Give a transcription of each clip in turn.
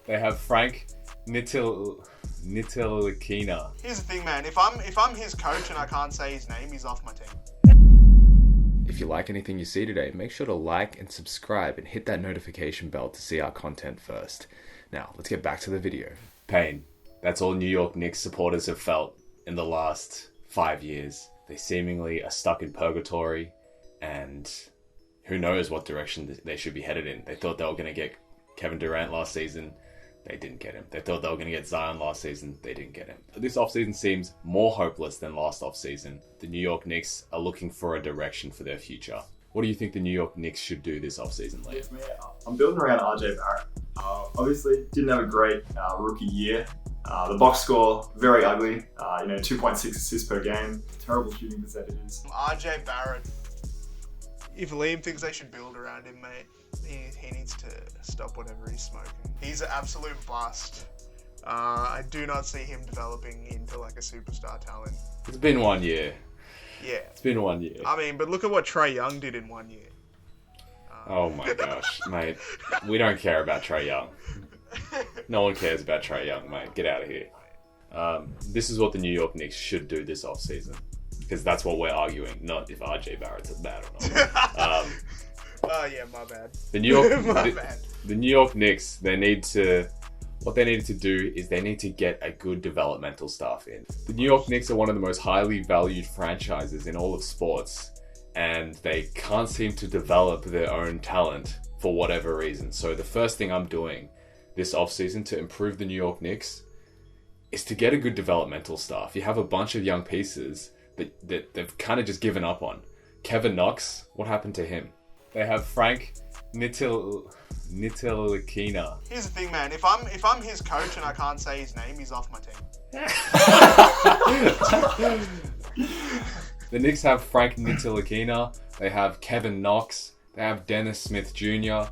They have Frank Ntilikina. Here's the thing, man. If I'm his coach and I can't say his name, he's off my team. If you like anything you see today, make sure to like and subscribe and hit that notification bell to see our content first. Now, let's get back to the video. Pain. That's all New York Knicks supporters have felt in the last 5 years. They seemingly are stuck in purgatory, and who knows what direction they should be headed in. They thought they were going to get Kevin Durant last season. They didn't get him. They thought they were going to get Zion last season. They didn't get him. This offseason seems more hopeless than last offseason. The New York Knicks are looking for a direction for their future. What do you think the New York Knicks should do this offseason, Liam? I'm building around RJ Barrett. Obviously, didn't have a great rookie year. The box score, very ugly. 2.6 assists per game. Terrible shooting percentages. RJ Barrett. If Liam thinks they should build around him, mate, he needs to stop whatever he's smoking. He's an absolute bust. I do not see him developing into like a superstar talent. It's been 1 year. Yeah. It's been 1 year. I mean, but look at what Trae Young did in 1 year. Oh my gosh, mate. We don't care about Trae Young. No one cares about Trae Young, mate. Get out of here. This is what the New York Knicks should do this offseason. Because that's what we're arguing, not if RJ Barrett's bad or not. Oh yeah, my bad. The New York Knicks, what they needed to do is they need to get a good developmental staff in. The New York Knicks are one of the most highly valued franchises in all of sports, and they can't seem to develop their own talent for whatever reason. So the first thing I'm doing this offseason to improve the New York Knicks is to get a good developmental staff. You have a bunch of young pieces that they've kind of just given up on. Kevin Knox, what happened to him? They have Frank Ntilikina. Here's the thing, man. If I'm his coach and I can't say his name, he's off my team. The Knicks have Frank Ntilikina. They have Kevin Knox. They have Dennis Smith Jr.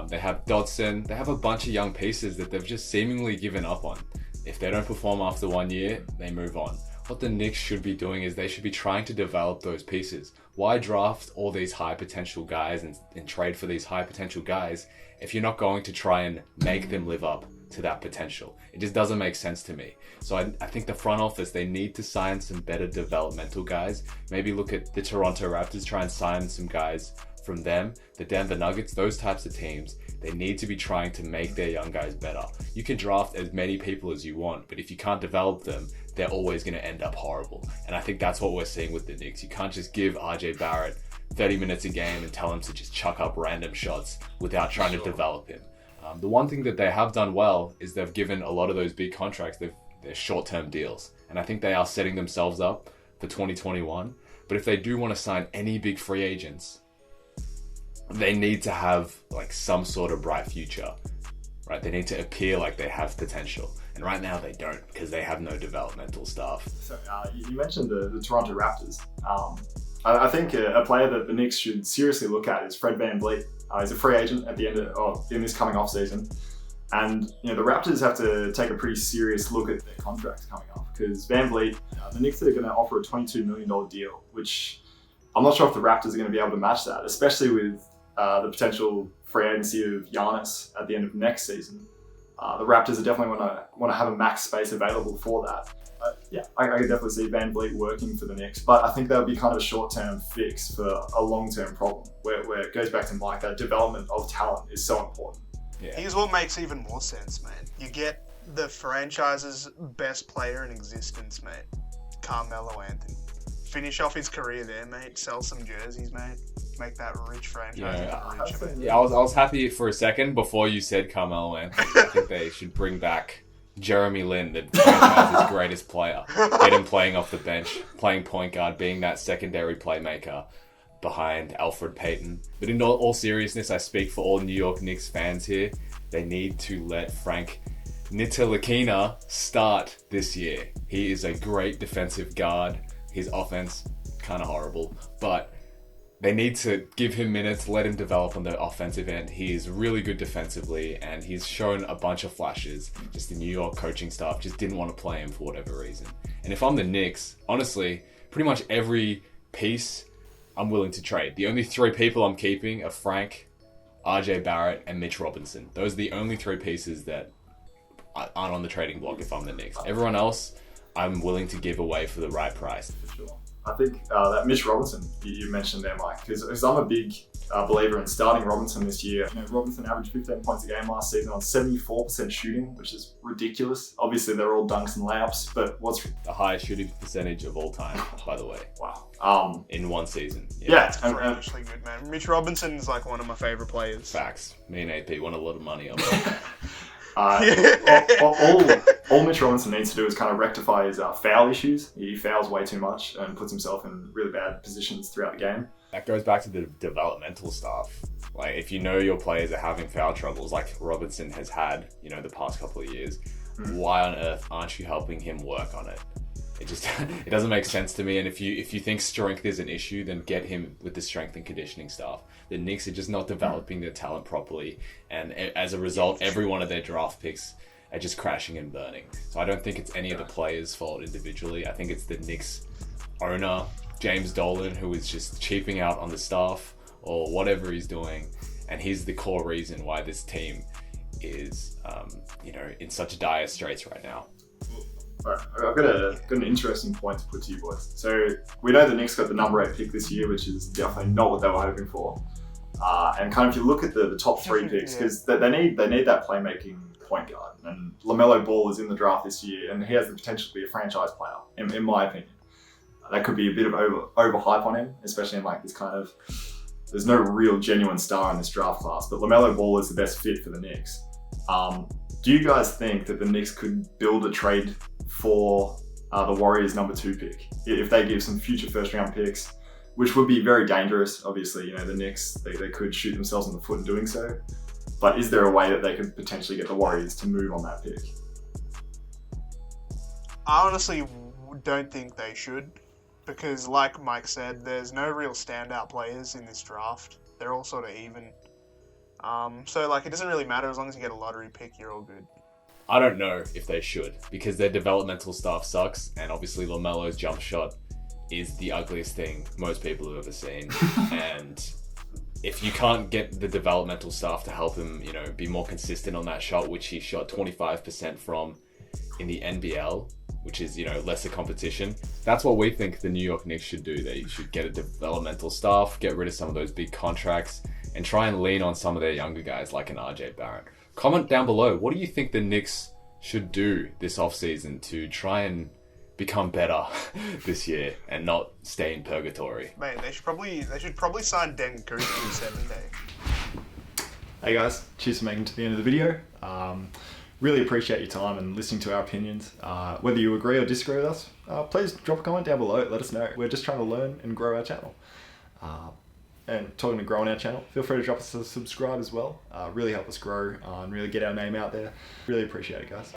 They have Dodson. They have a bunch of young pieces that they've just seemingly given up on. If they don't perform after 1 year, they move on. What the Knicks should be doing is they should be trying to develop those pieces. Why draft all these high potential guys and trade for these high potential guys if you're not going to try and make them live up to that potential? It just doesn't make sense to me. So I think the front office, they need to sign some better developmental guys. Maybe look at the Toronto Raptors, try and sign some guys from them. The Denver Nuggets, those types of teams, they need to be trying to make their young guys better. You can draft as many people as you want, but if you can't develop them, they're always going to end up horrible. And I think that's what we're seeing with the Knicks. You can't just give RJ Barrett 30 minutes a game and tell him to just chuck up random shots without trying to develop him. The one thing that they have done well is they've given a lot of those big contracts, they're short-term deals. And I think they are setting themselves up for 2021. But if they do want to sign any big free agents, they need to have like some sort of bright future, right? They need to appear like they have potential. And right now they don't, because they have no developmental staff. So you mentioned the Toronto Raptors. I think a player that the Knicks should seriously look at is Fred VanVleet. He's a free agent at the end in this coming off season. And the Raptors have to take a pretty serious look at their contracts coming up, because VanVleet, the Knicks are going to offer a $22 million deal, which I'm not sure if the Raptors are going to be able to match that, especially with the potential free agency of Giannis at the end of next season. The Raptors are definitely want to have a max space available for that. I could definitely see VanVleet working for the Knicks, but I think that would be kind of a short-term fix for a long-term problem, where it goes back to Mike, that development of talent is so important. Yeah. Here's what makes even more sense, man. You get the franchise's best player in existence, mate, Carmelo Anthony. Finish off his career there, mate. Sell some jerseys, mate. Make that rich franchise richer, mate. Yeah, I was happy for a second before you said Carmelo Anthony. I think they should bring back Jeremy Lin, the franchise's greatest player. Get him playing off the bench, playing point guard, being that secondary playmaker behind Alfred Payton. But in all seriousness, I speak for all New York Knicks fans here. They need to let Frank Ntilikina start this year. He is a great defensive guard. His offense, kind of horrible, but they need to give him minutes, let him develop on the offensive end. He is really good defensively, and he's shown a bunch of flashes. Just the New York coaching staff just didn't want to play him for whatever reason. And if I'm the Knicks, honestly, pretty much every piece I'm willing to trade. The only three people I'm keeping are Frank, RJ Barrett, and Mitch Robinson. Those are the only three pieces that aren't on the trading block if I'm the Knicks. Everyone else, I'm willing to give away for the right price. For sure. I think that Mitch Robinson you mentioned there, Mike, because I'm a big believer in starting Robinson this year. Robinson averaged 15 points a game last season on 74% shooting, which is ridiculous. Obviously, they're all dunks and layups, but what's the highest shooting percentage of all time, by the way. Wow. In one season. That's freakishly good, man. Mitch Robinson is like one of my favorite players. Facts. Me and AP won a lot of money on that. All Mitch Robinson needs to do is kind of rectify his foul issues. He fouls way too much and puts himself in really bad positions throughout the game. That goes back to the developmental stuff. Like, if you know your players are having foul troubles, like Robinson has had, the past couple of years, why on earth aren't you helping him work on it? It doesn't make sense to me. And if you think strength is an issue, then get him with the strength and conditioning staff. The Knicks are just not developing their talent properly, and as a result, every one of their draft picks are just crashing and burning. So I don't think it's any of the players' fault individually. I think it's the Knicks owner, James Dolan, who is just cheaping out on the staff or whatever he's doing, and he's the core reason why this team is, in such dire straits right now. Right, I've got an interesting point to put to you boys. So we know the Knicks got the number 8 pick this year, which is definitely not what they were hoping for. And kind of if you look at the top 3 picks, because they need that playmaking point guard. And LaMelo Ball is in the draft this year, and he has the potential to be a franchise player, in my opinion. That could be a bit of overhype on him, especially in like this kind of, there's no real genuine star in this draft class, but LaMelo Ball is the best fit for the Knicks. Do you guys think that the Knicks could build a trade for the Warriors' number 2 pick if they give some future first-round picks, which would be very dangerous? Obviously, the Knicks, they could shoot themselves in the foot in doing so. But is there a way that they could potentially get the Warriors to move on that pick? I honestly don't think they should, because like Mike said, there's no real standout players in this draft. They're all sort of even. So it doesn't really matter as long as you get a lottery pick, you're all good. I don't know if they should, because their developmental staff sucks, and obviously LaMelo's jump shot is the ugliest thing most people have ever seen. And if you can't get the developmental staff to help him, be more consistent on that shot, which he shot 25% from in the NBL, which is, lesser competition, that's what we think the New York Knicks should do. They should get a developmental staff, get rid of some of those big contracts, and try and lean on some of their younger guys like an RJ Barrett. Comment down below, what do you think the Knicks should do this offseason to try and become better this year and not stay in purgatory? Mate, they should probably sign Den Kuzma 7-day. Hey guys, cheers for making it to the end of the video. Really appreciate your time and listening to our opinions. Whether you agree or disagree with us, please drop a comment down below. Let us know. We're just trying to learn and grow our channel. And talking to growing our channel, feel free to drop us a subscribe as well. Really help us grow and really get our name out there. Really appreciate it, guys.